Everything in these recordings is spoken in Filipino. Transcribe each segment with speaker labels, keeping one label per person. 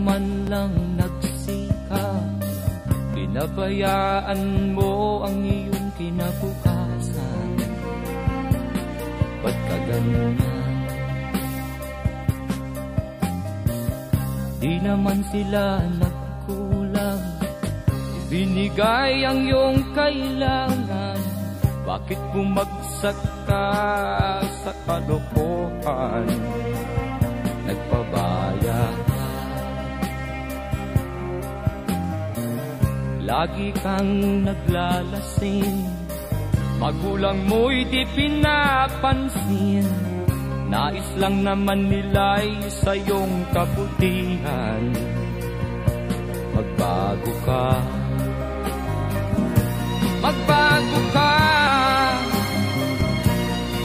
Speaker 1: man lang nagsikap, pinabayaan mo ang iyong kinabukasan. Ba't ka ganyan? Di naman sila nagkulang, ibinigay ang iyong kailangan. Bakit bumagsak ka sa kalokohan? Nagpabaya ka, lagi kang naglalasing, magulang mo'y di pinapansin. Nais lang naman nila'y sa iyong kabutihan. Magbago ka, magbago ka,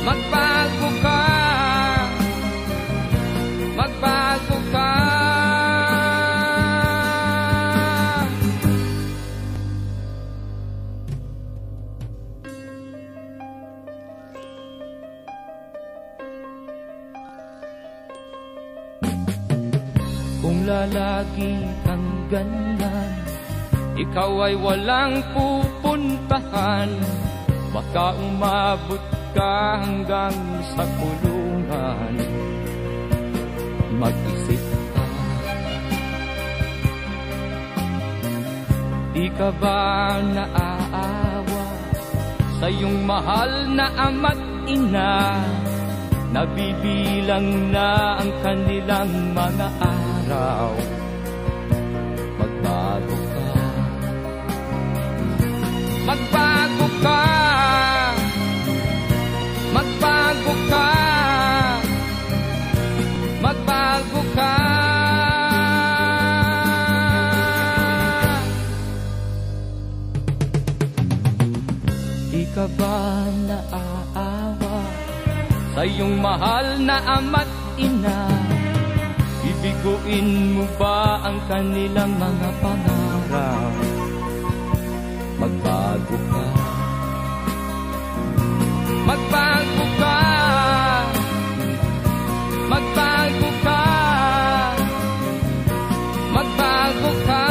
Speaker 1: magbago ka, magbago ka. Kung lalagi kang ganyan, ikaw ay walang pupuntahan. Baka umabot ka hanggang sa kulungan. Mag-isip ka, di ka ba naaawa sa iyong mahal na ama't ina? Nabibilang na ang kanilang mga araw. Magbago ka, magbago ka, magbago ka, magbago ka. Di ka ba naaawa sa iyong mahal na ama't ina? Bibiguin mo ba ang kanilang mga pangarap? Magbago ka, magbago ka, magbago ka, magbago ka.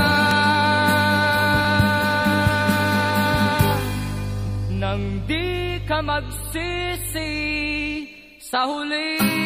Speaker 1: Nang di ka magsisi sa huli.